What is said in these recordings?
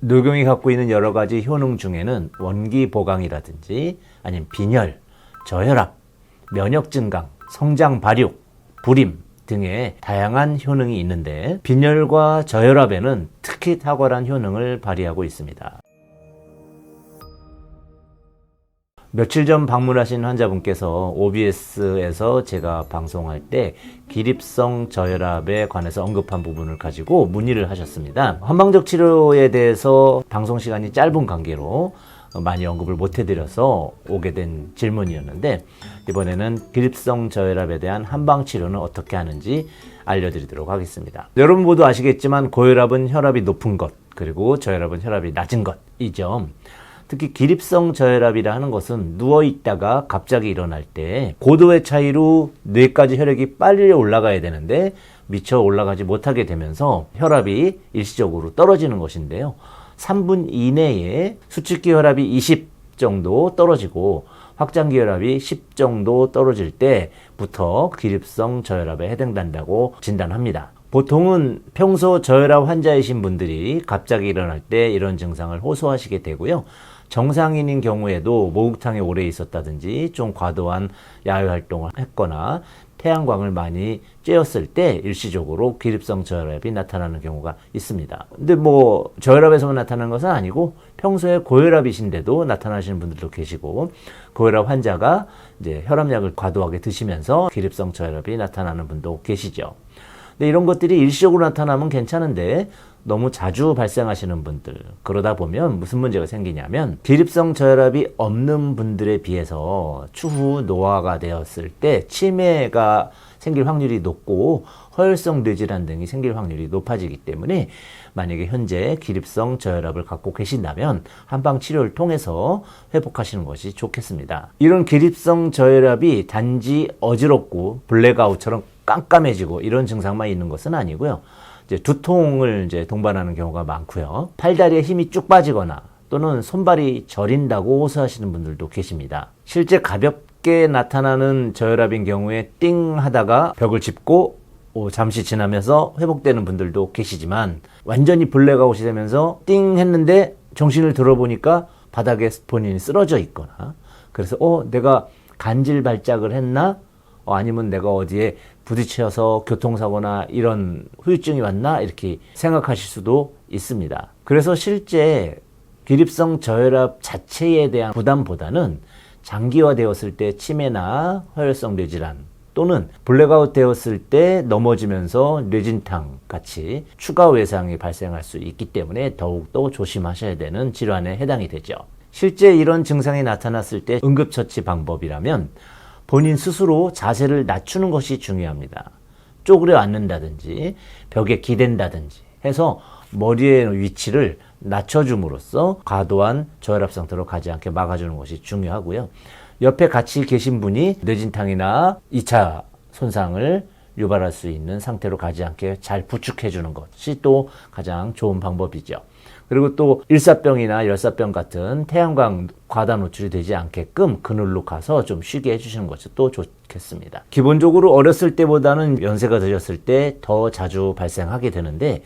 녹용이 갖고 있는 여러 가지 효능 중에는 원기 보강이라든지 아니면 빈혈, 저혈압, 면역 증강, 성장 발육, 불임 등의 다양한 효능이 있는데 빈혈과 저혈압에는 특히 탁월한 효능을 발휘하고 있습니다. 며칠 전 방문하신 환자분께서 OBS에서 제가 방송할 때 기립성 저혈압에 관해서 언급한 부분을 가지고 문의를 하셨습니다. 한방적 치료에 대해서 방송 시간이 짧은 관계로 많이 언급을 못 해드려서 오게 된 질문이었는데, 이번에는 기립성 저혈압에 대한 한방 치료는 어떻게 하는지 알려드리도록 하겠습니다. 여러분 모두 아시겠지만 고혈압은 혈압이 높은 것, 그리고 저혈압은 혈압이 낮은 것이죠. 특히 기립성 저혈압이라 하는 것은 누워있다가 갑자기 일어날 때 고도의 차이로 뇌까지 혈액이 빨리 올라가야 되는데 미처 올라가지 못하게 되면서 혈압이 일시적으로 떨어지는 것인데요. 3분 이내에 수축기 혈압이 20 정도 떨어지고 확장기 혈압이 10 정도 떨어질 때부터 기립성 저혈압에 해당된다고 진단합니다. 보통은 평소 저혈압 환자이신 분들이 갑자기 일어날 때 이런 증상을 호소하시게 되고요. 정상인인 경우에도 목욕탕에 오래 있었다든지 좀 과도한 야외 활동을 했거나 태양광을 많이 쬐었을 때 일시적으로 기립성 저혈압이 나타나는 경우가 있습니다. 근데 뭐 저혈압에서만 나타나는 것은 아니고 평소에 고혈압이신데도 나타나시는 분들도 계시고, 고혈압 환자가 이제 혈압약을 과도하게 드시면서 기립성 저혈압이 나타나는 분도 계시죠. 근데 이런 것들이 일시적으로 나타나면 괜찮은데 너무 자주 발생하시는 분들, 그러다 보면 무슨 문제가 생기냐면 기립성 저혈압이 없는 분들에 비해서 추후 노화가 되었을 때 치매가 생길 확률이 높고 허혈성 뇌질환 등이 생길 확률이 높아지기 때문에 만약에 현재 기립성 저혈압을 갖고 계신다면 한방 치료를 통해서 회복하시는 것이 좋겠습니다. 이런 기립성 저혈압이 단지 어지럽고 블랙아웃처럼 깜깜해지고 이런 증상만 있는 것은 아니고요. 이제 두통을 이제 동반하는 경우가 많고요. 팔다리에 힘이 쭉 빠지거나 또는 손발이 저린다고 호소하시는 분들도 계십니다. 실제 가볍게 나타나는 저혈압인 경우에 띵 하다가 벽을 짚고 잠시 지나면서 회복되는 분들도 계시지만, 완전히 블랙아웃이 되면서 띵 했는데 정신을 들어보니까 바닥에 본인이 쓰러져 있거나, 그래서 내가 간질 발작을 했나? 아니면 내가 어디에 부딪혀서 교통사고나 이런 후유증이 왔나? 이렇게 생각하실 수도 있습니다. 그래서 실제 기립성 저혈압 자체에 대한 부담보다는 장기화되었을 때 치매나 허혈성 뇌질환 또는 블랙아웃 되었을 때 넘어지면서 뇌진탕 같이 추가 외상이 발생할 수 있기 때문에 더욱더 조심하셔야 되는 질환에 해당이 되죠. 실제 이런 증상이 나타났을 때 응급처치 방법이라면 본인 스스로 자세를 낮추는 것이 중요합니다. 쪼그려 앉는다든지 벽에 기댄다든지 해서 머리의 위치를 낮춰줌으로써 과도한 저혈압 상태로 가지 않게 막아주는 것이 중요하고요. 옆에 같이 계신 분이 뇌진탕이나 2차 손상을 유발할 수 있는 상태로 가지 않게 잘 부축해주는 것이 또 가장 좋은 방법이죠. 그리고 또 일사병이나 열사병 같은 태양광 과다 노출이 되지 않게끔 그늘로 가서 좀 쉬게 해주시는 것이 또 좋겠습니다. 기본적으로 어렸을 때보다는 연세가 드셨을 때 더 자주 발생하게 되는데,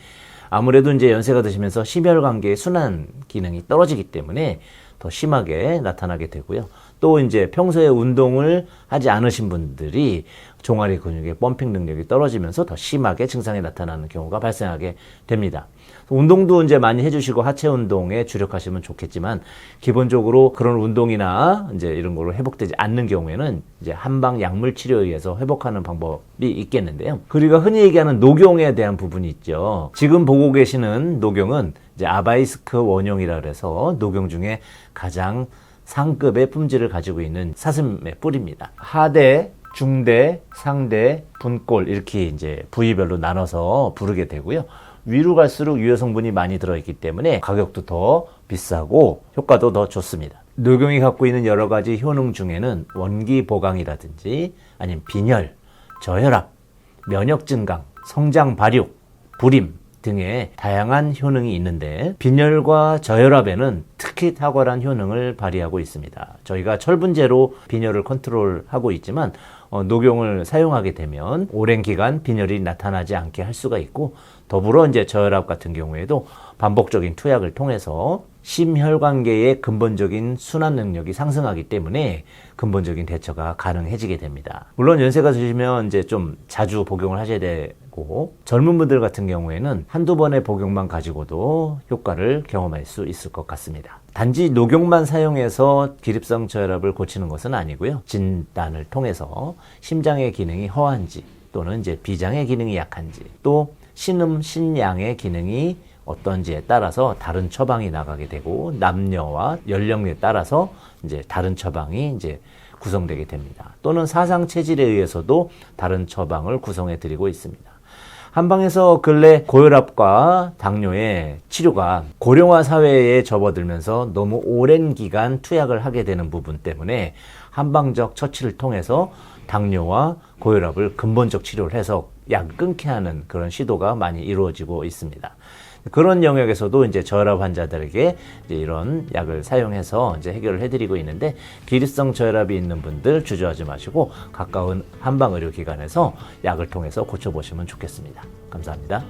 아무래도 이제 연세가 드시면서 심혈관계의 순환 기능이 떨어지기 때문에 더 심하게 나타나게 되고요. 또 이제 평소에 운동을 하지 않으신 분들이 종아리 근육의 펌핑 능력이 떨어지면서 더 심하게 증상이 나타나는 경우가 발생하게 됩니다. 운동도 이제 많이 해주시고 하체 운동에 주력하시면 좋겠지만, 기본적으로 그런 운동이나 이제 이런 거로 회복되지 않는 경우에는 이제 한방 약물 치료에 의해서 회복하는 방법이 있겠는데요. 우리가 흔히 얘기하는 녹용에 대한 부분이 있죠. 지금 보고 계시는 녹용은 이제 아바이스크 원용이라 그래서 녹용 중에 가장 상급의 품질을 가지고 있는 사슴의 뿔입니다. 하대, 중대, 상대, 분골 이렇게 이제 부위별로 나눠서 부르게 되고요. 위로 갈수록 유효 성분이 많이 들어있기 때문에 가격도 더 비싸고 효과도 더 좋습니다. 녹용이 갖고 있는 여러 가지 효능 중에는 원기 보강이라든지 아니면 빈혈, 저혈압, 면역 증강, 성장 발육, 불임 등의 다양한 효능이 있는데 빈혈과 저혈압에는 특히 탁월한 효능을 발휘하고 있습니다. 저희가 철분제로 빈혈을 컨트롤하고 있지만 녹용을 사용하게 되면 오랜 기간 빈혈이 나타나지 않게 할 수가 있고, 더불어 이제 저혈압 같은 경우에도 반복적인 투약을 통해서 심혈관계의 근본적인 순환 능력이 상승하기 때문에 근본적인 대처가 가능해지게 됩니다. 물론 연세가 드시면 이제 좀 자주 복용을 하셔야 되고, 젊은 분들 같은 경우에는 한두 번의 복용만 가지고도 효과를 경험할 수 있을 것 같습니다. 단지 녹용만 사용해서 기립성 저혈압을 고치는 것은 아니고요. 진단을 통해서 심장의 기능이 허한지 또는 이제 비장의 기능이 약한지, 또 신음, 신양의 기능이 어떤지에 따라서 다른 처방이 나가게 되고, 남녀와 연령에 따라서 이제 다른 처방이 이제 구성되게 됩니다. 또는 사상 체질에 의해서도 다른 처방을 구성해 드리고 있습니다. 한방에서 근래 고혈압과 당뇨의 치료가 고령화 사회에 접어들면서 너무 오랜 기간 투약을 하게 되는 부분 때문에 한방적 처치를 통해서 당뇨와 고혈압을 근본적 치료를 해서 약 끊게 하는 그런 시도가 많이 이루어지고 있습니다. 그런 영역에서도 이제 저혈압 환자들에게 이제 이런 약을 사용해서 이제 해결을 해드리고 있는데, 기립성 저혈압이 있는 분들 주저하지 마시고 가까운 한방 의료기관에서 약을 통해서 고쳐보시면 좋겠습니다. 감사합니다.